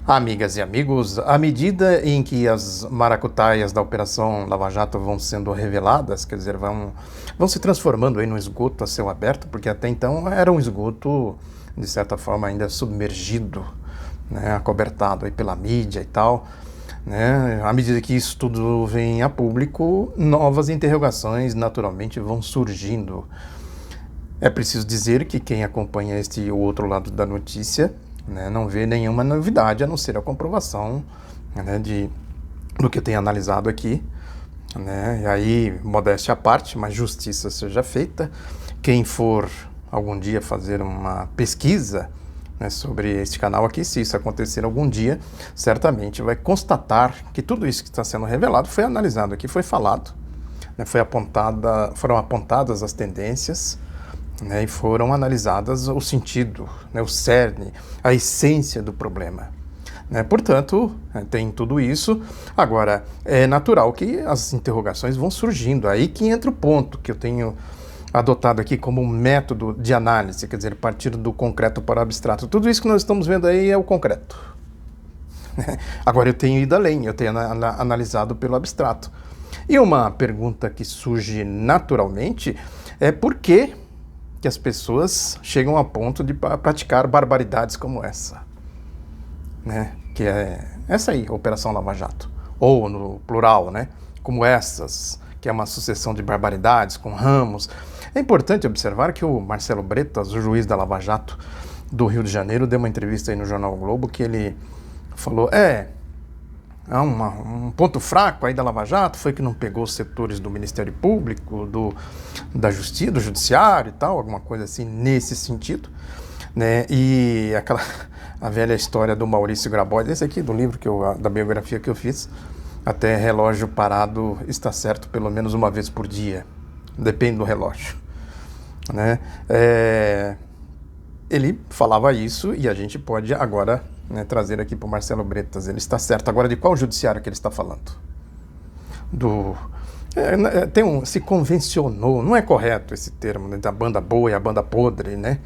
Amigas e amigos, à medida em que as maracutaias da Operação Lava Jato vão sendo reveladas, quer dizer, vão se transformando aí num esgoto a céu aberto, porque até então era um esgoto, de certa forma, ainda submergido, né, acobertado aí pela mídia e tal, né? À medida que isso tudo vem a público, novas interrogações naturalmente vão surgindo. É preciso dizer que quem acompanha este outro lado da notícia, né, não vê nenhuma novidade a não ser a comprovação, né, do que eu tenho analisado aqui, né? E aí, modéstia à parte, mas justiça seja feita. Quem for algum dia fazer uma pesquisa, né, sobre este canal aqui, se isso acontecer algum dia, certamente vai constatar que tudo isso que está sendo revelado foi analisado aqui, foi falado, né, foram apontadas as tendências, né, e foram analisadas o sentido, né, o cerne, a essência do problema. Né? Portanto, tem tudo isso. Agora, é natural que as interrogações vão surgindo. Aí que entra o ponto que eu tenho adotado aqui como um método de análise, quer dizer, partir do concreto para o abstrato. Tudo isso que nós estamos vendo aí é o concreto. Agora, eu tenho ido além, eu tenho analisado pelo abstrato. E uma pergunta que surge naturalmente é por que as pessoas chegam a ponto de praticar barbaridades como essa, né? Que é essa aí, Operação Lava Jato, ou no plural, né? Como essas, que é uma sucessão de barbaridades com ramos. É importante observar que o Marcelo Bretas, o juiz da Lava Jato do Rio de Janeiro, deu uma entrevista aí no Jornal o Globo que ele falou, um ponto fraco aí da Lava Jato foi que não pegou os setores do Ministério Público, da Justiça, do Judiciário e tal, alguma coisa assim nesse sentido, né? E a velha história do Maurício Grabois, esse aqui do livro da biografia que eu fiz, até relógio parado está certo pelo menos uma vez por dia, depende do relógio, né? Ele falava isso e a gente pode agora, né, trazer aqui para o Marcelo Bretas. Ele está certo. Agora, de qual judiciário que ele está falando? Se convencionou, não é correto esse termo, né, da banda boa e a banda podre, né?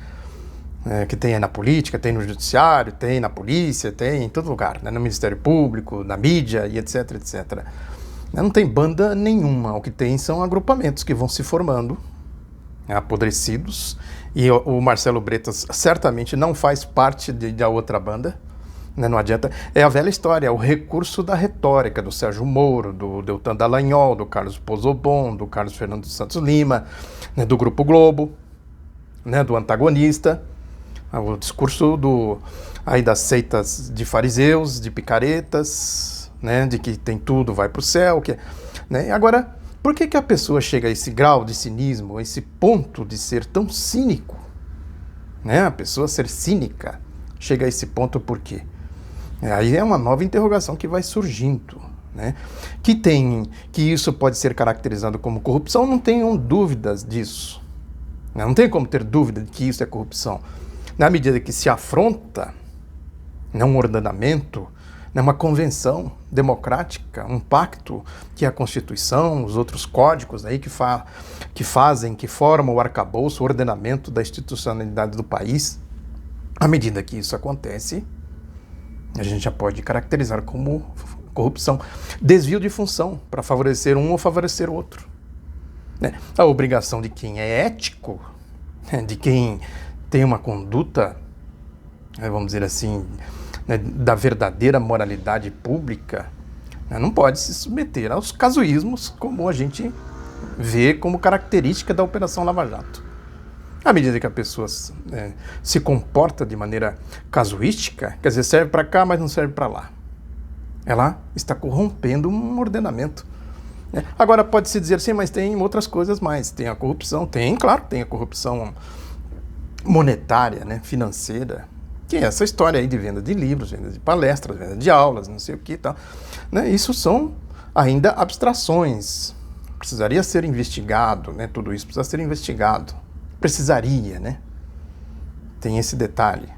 Que tem na política, tem no judiciário, tem na polícia, tem em todo lugar, né, no Ministério Público, na mídia e etc, etc. Não tem banda nenhuma, o que tem são agrupamentos que vão se formando, apodrecidos, e o Marcelo Bretas certamente não faz parte da outra banda, né, não adianta. É a velha história, é o recurso da retórica do Sérgio Moro, do Deltan Dallagnol, do Carlos Pozzobon, do Carlos Fernando Santos Lima, né, do Grupo Globo, né, do antagonista, o discurso aí das seitas de fariseus, de picaretas, né, de que tem tudo, vai para o céu. Né? Agora, por que a pessoa chega a esse grau de cinismo, a esse ponto de ser tão cínico? Né? A pessoa ser cínica chega a esse ponto por quê? Aí é uma nova interrogação que vai surgindo. Né? Que isso pode ser caracterizado como corrupção, não tenham dúvidas disso. Não tem como ter dúvida de que isso é corrupção. Na medida que se afronta, né, um ordenamento, né, uma convenção democrática, um pacto que é a Constituição, os outros códigos aí que formam o arcabouço, o ordenamento da institucionalidade do país. À medida que isso acontece, a gente já pode caracterizar como corrupção. Desvio de função para favorecer um ou favorecer o outro. Né? A obrigação de quem é ético, de quem tem uma conduta, vamos dizer assim, né, da verdadeira moralidade pública, né, não pode se submeter aos casuísmos como a gente vê como característica da Operação Lava Jato. À medida que a pessoa se comporta de maneira casuística, quer dizer, serve para cá, mas não serve para lá, ela está corrompendo um ordenamento. Agora pode-se dizer, sim, mas tem outras coisas mais. Tem a corrupção, claro, tem a corrupção monetária, né, financeira, que é essa história aí de venda de livros, venda de palestras, venda de aulas, não sei o que e tal. Né? Isso são ainda abstrações. Precisaria ser investigado, né? Tudo isso precisa ser investigado. Precisaria, né? Tem esse detalhe.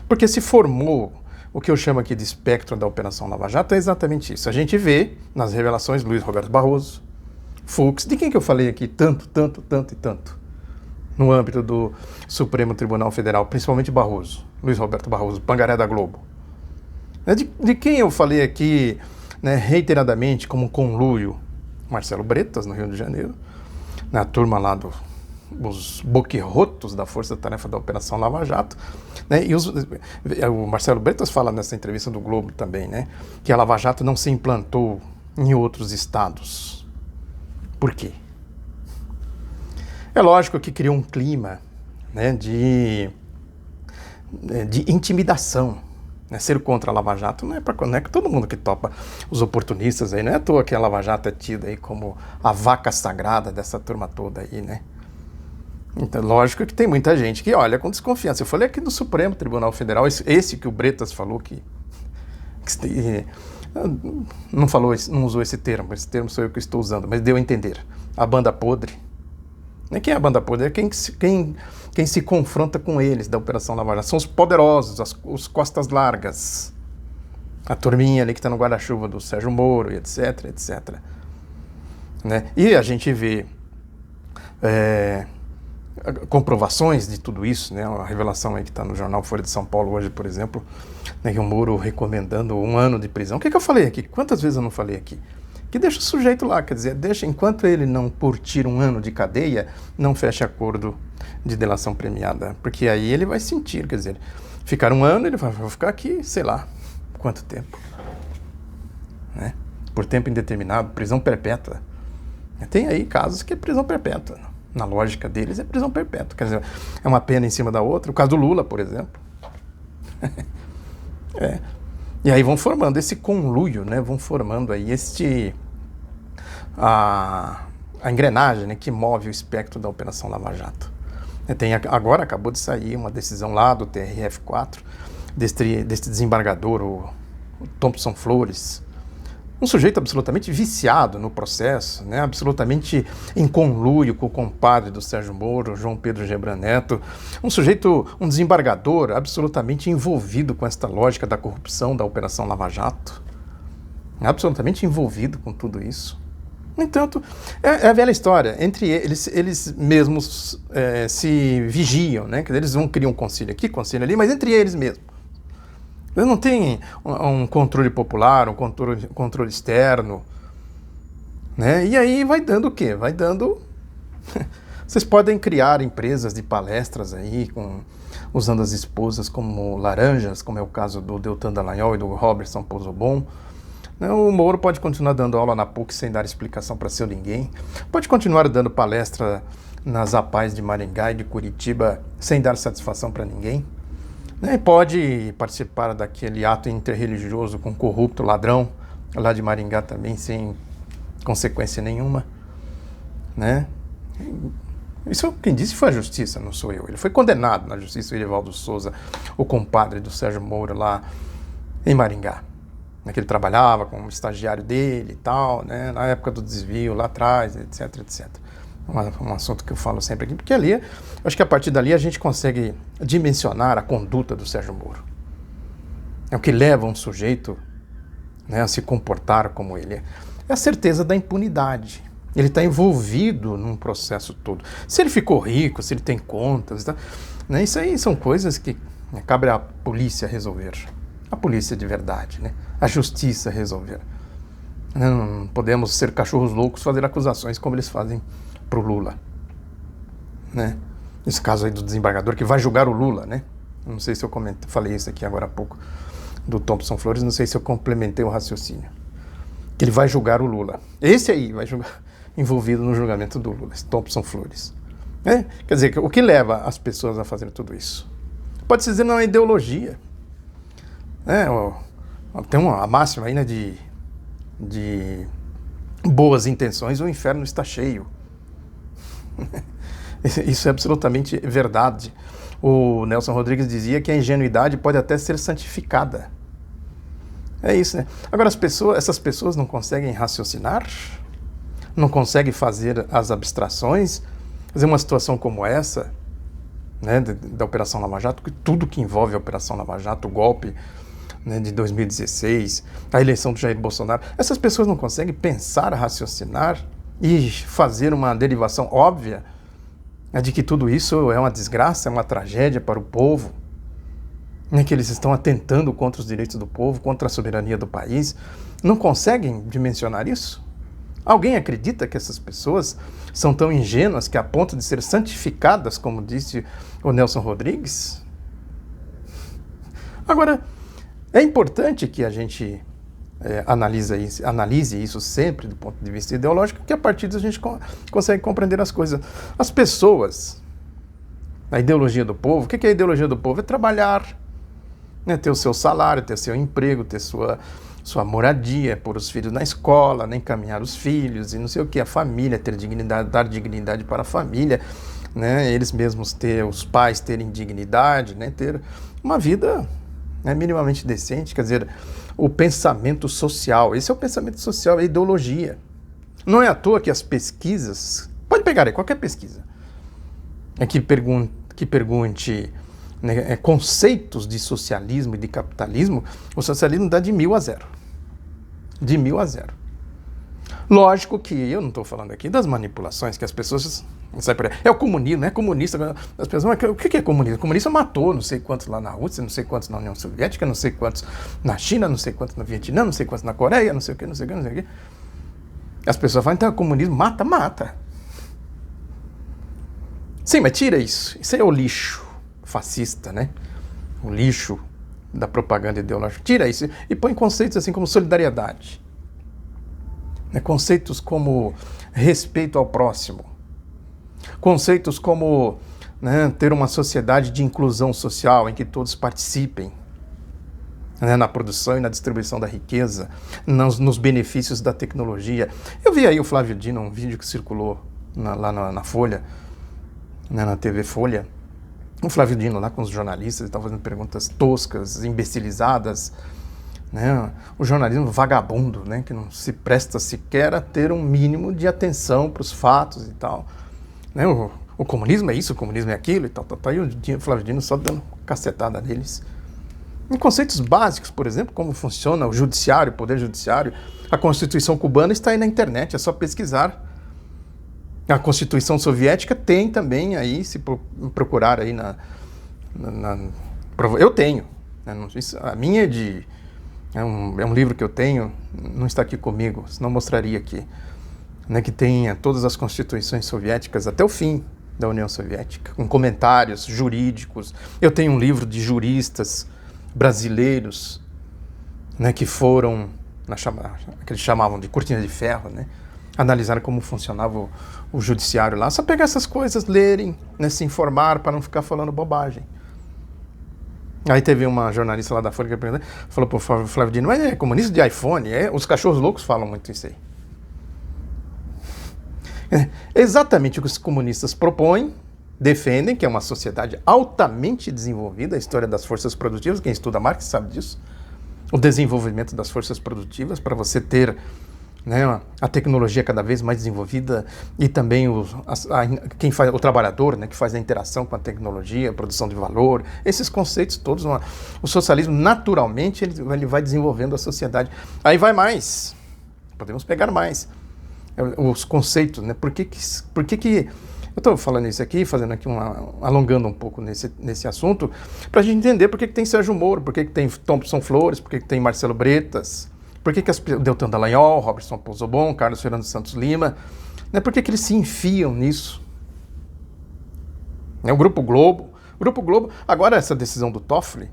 Porque se formou o que eu chamo aqui de espectro da Operação Lava Jato, é exatamente isso. A gente vê nas revelações Luiz Roberto Barroso, Fux, de quem que eu falei aqui tanto e tanto, no âmbito do Supremo Tribunal Federal, principalmente Barroso, Luiz Roberto Barroso, pangaré da Globo. De quem eu falei aqui, né, reiteradamente como conluio? Marcelo Bretas, no Rio de Janeiro, na turma lá dos boquirrotos da Força Tarefa da Operação Lava Jato, né, e o Marcelo Bretas fala nessa entrevista do Globo também, né, que a Lava Jato não se implantou em outros estados. Por quê? É lógico que criou um clima, né, de intimidação. Né? Ser contra a Lava Jato não é que todo mundo que topa os oportunistas aí, não é à toa que a Lava Jato é tida aí como a vaca sagrada dessa turma toda aí, né? Então, lógico que tem muita gente que olha com desconfiança. Eu falei aqui do Supremo Tribunal Federal, esse que o Bretas falou que não falou, não usou esse termo sou eu que estou usando, mas deu a entender. A banda podre. Quem é a banda podre? É quem se confronta com eles da Operação Lava Jato. São os poderosos, os costas largas. A turminha ali que está no guarda-chuva do Sérgio Moro, etc, etc. Né? E a gente vê comprovações de tudo isso, né? A revelação aí que está no jornal Folha de São Paulo hoje, por exemplo, né, que o Moro recomendando 1 ano de prisão. O que eu falei aqui? Quantas vezes eu não falei aqui? Que deixa o sujeito lá, quer dizer, enquanto ele não curtir 1 ano de cadeia, não fecha acordo de delação premiada, porque aí ele vai sentir, quer dizer, ficar 1 ano, ele vai ficar aqui, sei lá, quanto tempo, né? Por tempo indeterminado, prisão perpétua. Tem aí casos que é prisão perpétua, na lógica deles é prisão perpétua, quer dizer, é uma pena em cima da outra, o caso do Lula, por exemplo. E aí vão formando esse conluio, né? Vão formando aí a engrenagem, né, que move o espectro da Operação Lava Jato. Agora acabou de sair uma decisão lá do TRF4, desse desembargador, o Thompson Flores, um sujeito absolutamente viciado no processo, né, absolutamente em conluio com o compadre do Sérgio Moro, João Pedro Gebran Neto, um desembargador absolutamente envolvido com esta lógica da corrupção da Operação Lava Jato, absolutamente envolvido com tudo isso. No entanto, é a velha história, entre eles mesmos se vigiam, né, eles vão criar um conselho aqui, conselho ali, mas entre eles mesmos. Eles não têm um controle popular, um controle externo, né? E aí vai dando o quê? Vai dando... Vocês podem criar empresas de palestras aí, usando as esposas como laranjas, como é o caso do Deltan Dallagnol e do Robertson Pozzobon. O Moro pode continuar dando aula na PUC sem dar explicação para seu ninguém. Pode continuar dando palestra nas APAES de Maringá e de Curitiba sem dar satisfação para ninguém. Pode participar daquele ato interreligioso com corrupto ladrão lá de Maringá também, sem consequência nenhuma, né? Isso quem disse foi a justiça, não sou eu. Ele foi condenado na justiça, o Erivaldo Souza, o compadre do Sérgio Moro lá em Maringá, né, que ele trabalhava como estagiário dele e tal, né, na época do desvio lá atrás, etc, etc. Um assunto que eu falo sempre aqui, porque ali, acho que a partir dali a gente consegue dimensionar a conduta do Sérgio Moro. É o que leva um sujeito, né, a se comportar como ele é. É a certeza da impunidade. Ele está envolvido num processo todo. Se ele ficou rico, se ele tem contas, tá, né, isso aí são coisas que cabe à polícia resolver. A polícia de verdade, né? A justiça resolver. Não podemos ser cachorros loucos, fazer acusações como eles fazem para o Lula, né? Esse caso aí do desembargador que vai julgar o Lula, né? Não sei se eu falei isso aqui agora há pouco, do Thompson Flores, não sei se eu complementei o raciocínio. Que ele vai julgar o Lula. Esse aí vai julgar, envolvido no julgamento do Lula, esse Thompson Flores. Quer dizer, o que leva as pessoas a fazer tudo isso? Pode-se dizer, não, é ideologia. Tem a máxima aí, né, de boas intenções, o inferno está cheio. Isso é absolutamente verdade. O Nelson Rodrigues dizia que a ingenuidade pode até ser santificada. É isso, né? Agora, essas pessoas não conseguem raciocinar, não conseguem fazer as abstrações, fazer uma situação como essa, né, da Operação Lava Jato, tudo que envolve a Operação Lava Jato, o golpe, né, de 2016, a eleição do Jair Bolsonaro. Essas pessoas não conseguem pensar, raciocinar e fazer uma derivação óbvia de que tudo isso é uma desgraça, é uma tragédia para o povo, né, que eles estão atentando contra os direitos do povo, contra a soberania do país. Não conseguem dimensionar isso? Alguém acredita que essas pessoas são tão ingênuas que a ponto de ser santificadas, como disse o Nelson Rodrigues? Agora, é importante que a gente analise isso sempre do ponto de vista ideológico, que a partir disso a gente consegue compreender as coisas. As pessoas, a ideologia do povo, o que é a ideologia do povo? É trabalhar, né, ter o seu salário, ter seu emprego, ter sua moradia, pôr os filhos na escola, né, encaminhar os filhos e não sei o que, a família, ter dignidade, dar dignidade para a família, né, eles mesmos os pais terem dignidade, né, ter uma vida, né, minimamente decente, quer dizer, o pensamento social, esse é o pensamento social, é a ideologia. Não é à toa que as pesquisas, pode pegar aí, qualquer pesquisa, que pergunte né, conceitos de socialismo e de capitalismo, o socialismo dá de 1000 a 0. De 1000 a 0. Lógico que eu não estou falando aqui das manipulações que as pessoas... É o comunismo, é comunista. As pessoas, o que é comunista? O comunista matou não sei quantos lá na Rússia, não sei quantos na União Soviética, não sei quantos na China, não sei quantos no Vietnã, não sei quantos na Coreia, não sei o que, não sei o que, não sei o que. As pessoas falam, então o comunismo mata. Sim, mas tira isso. Isso aí é o lixo fascista, né? O lixo da propaganda ideológica. Tira isso e põe conceitos assim como solidariedade. Né? Conceitos como respeito ao próximo. Conceitos como, né, ter uma sociedade de inclusão social em que todos participem, né, na produção e na distribuição da riqueza, nos benefícios da tecnologia. Eu vi aí o Flávio Dino, um vídeo que circulou lá na Folha, né, na TV Folha, o Flávio Dino lá com os jornalistas, ele estava fazendo perguntas toscas, imbecilizadas, né, o jornalismo vagabundo, né, que não se presta sequer a ter um mínimo de atenção para os fatos e tal. Né, o comunismo é isso, o comunismo é aquilo e tal. E o Flávio Dino só dando cacetada neles. Em conceitos básicos, por exemplo, como funciona o judiciário, o poder judiciário, a Constituição cubana está aí na internet, é só pesquisar. A Constituição soviética tem também aí, se procurar aí eu tenho. Né, a minha é um livro que eu tenho, não está aqui comigo, senão mostraria aqui. Né, que tenha todas as constituições soviéticas até o fim da União Soviética, com comentários jurídicos. Eu tenho um livro de juristas brasileiros, né, que foram, que eles chamavam de cortina de ferro, né, analisaram como funcionava o judiciário lá. Só pegar essas coisas, lerem, né, se informar para não ficar falando bobagem. Aí teve uma jornalista lá da Folha que falou pro Flávio Dino, mas é comunista de iPhone, os cachorros loucos falam muito isso aí. É exatamente o que os comunistas propõem, defendem, que é uma sociedade altamente desenvolvida, a história das forças produtivas, quem estuda Marx sabe disso, o desenvolvimento das forças produtivas para você ter, né, a tecnologia cada vez mais desenvolvida e também o trabalhador, né, que faz a interação com a tecnologia, a produção de valor, esses conceitos todos, o socialismo naturalmente ele vai desenvolvendo a sociedade. Aí vai mais, podemos pegar mais. Os conceitos, né? Por que eu estou falando isso aqui, fazendo aqui alongando um pouco nesse assunto, para a gente entender por que tem Sérgio Moro, por que tem Thompson Flores, por que tem Marcelo Bretas, por que Deltan Dallagnol, Robertson Pozzobon, Carlos Fernando Santos Lima, né? Por que eles se enfiam nisso? O Grupo Globo, agora essa decisão do Toffoli,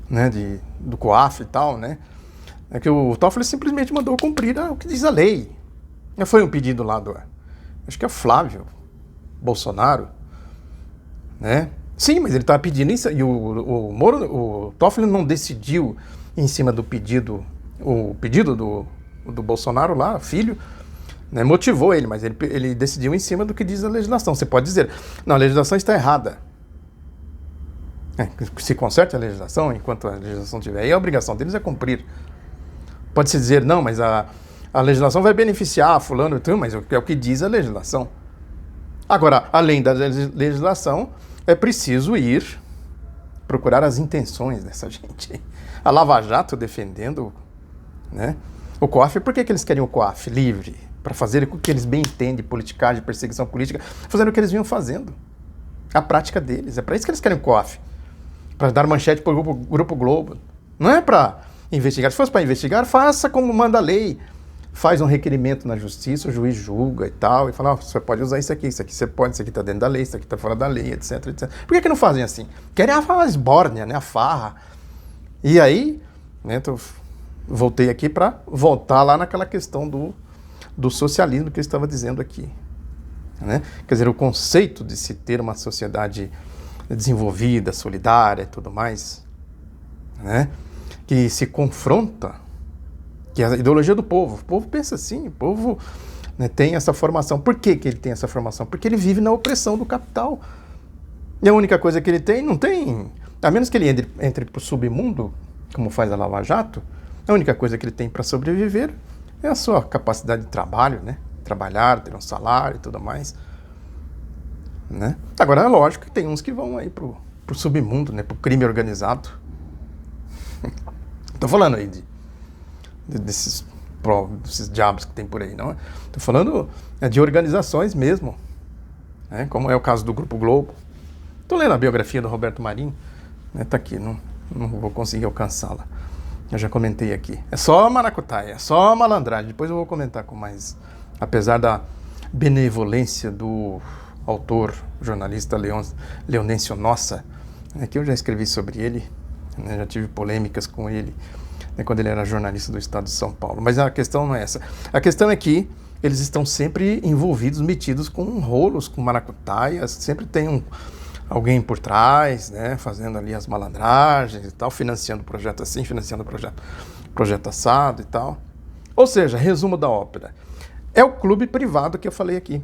né? Do COAF e tal, né? É que o Toffoli simplesmente mandou cumprir o que diz a lei. Foi um pedido lá acho que é o Flávio Bolsonaro, né? Sim, mas ele estava pedindo isso, e o Toffoli não decidiu em cima do pedido, o pedido do Bolsonaro lá, filho, né, motivou ele, mas ele decidiu em cima do que diz a legislação. Você pode dizer, não, a legislação está errada. Se conserte a legislação, enquanto a legislação estiver aí, a obrigação deles é cumprir. Pode-se dizer, não, mas a legislação vai beneficiar fulano, mas é o que diz a legislação. Agora, além da legislação, é preciso ir procurar as intenções dessa gente. A Lava Jato defendendo, né, o COAF. Por que eles querem o COAF livre? Para fazer o que eles bem entendem, politicagem, perseguição política, fazendo o que eles vinham fazendo. A prática deles. É para isso que eles querem o COAF. para dar manchete para o Grupo Globo. Não é para investigar. Se fosse para investigar, faça como manda a lei. Faz um requerimento na justiça, o juiz julga e tal, e fala, você pode usar isso aqui você pode, isso aqui está dentro da lei, isso aqui está fora da lei, etc, etc. Por que não fazem assim? Querem a esbórnia, né, a farra. E aí, né, voltei aqui para voltar lá naquela questão do socialismo que eu estava dizendo aqui. Né? Quer dizer, o conceito de se ter uma sociedade desenvolvida, solidária e tudo mais, né, que se confronta, que é a ideologia do povo. O povo pensa assim, o povo, né, tem essa formação. Por que ele tem essa formação? Porque ele vive na opressão do capital. E a única coisa que ele tem, não tem, a menos que ele entre para o submundo, como faz a Lava Jato, a única coisa que ele tem para sobreviver é a sua capacidade de trabalho, né? Trabalhar, ter um salário e tudo mais. Né? Agora, é lógico que tem uns que vão aí pro submundo, né? Pro crime organizado. Tô falando aí desses diabos que tem por aí, não é? Tô falando de organizações mesmo, né? Como é o caso do Grupo Globo. Tô lendo a biografia do Roberto Marinho, né? Tá aqui, não vou conseguir alcançá-la. Eu já comentei aqui. É só maracutaia, é só malandragem. Depois eu vou comentar com mais... Apesar da benevolência do autor, jornalista Leonêncio Nossa, né, que eu já escrevi sobre ele, né, já tive polêmicas com ele, né, quando ele era jornalista do estado de São Paulo. Mas a questão não é essa. A questão é que eles estão sempre envolvidos, metidos com rolos, com maracutaias, sempre tem alguém por trás, né, fazendo ali as malandragens e tal, financiando o projeto assim, financiando o projeto assado e tal. Ou seja, resumo da ópera. É o clube privado que eu falei aqui.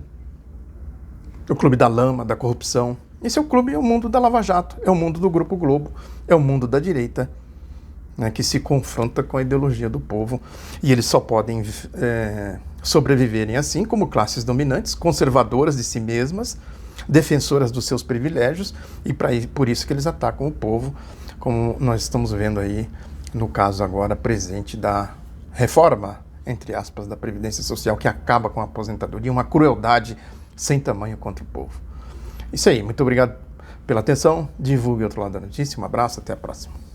O clube da lama, da corrupção. Esse é o mundo da Lava Jato, é o mundo do Grupo Globo, é o mundo da direita, né, que se confronta com a ideologia do povo. E eles só podem sobreviverem assim como classes dominantes, conservadoras de si mesmas, defensoras dos seus privilégios, e por isso que eles atacam o povo, como nós estamos vendo aí no caso agora presente da reforma, entre aspas, da Previdência Social, que acaba com a aposentadoria, uma crueldade sem tamanho contra o povo. Isso aí, muito obrigado pela atenção, divulgue o Outro Lado da Notícia, um abraço, até a próxima.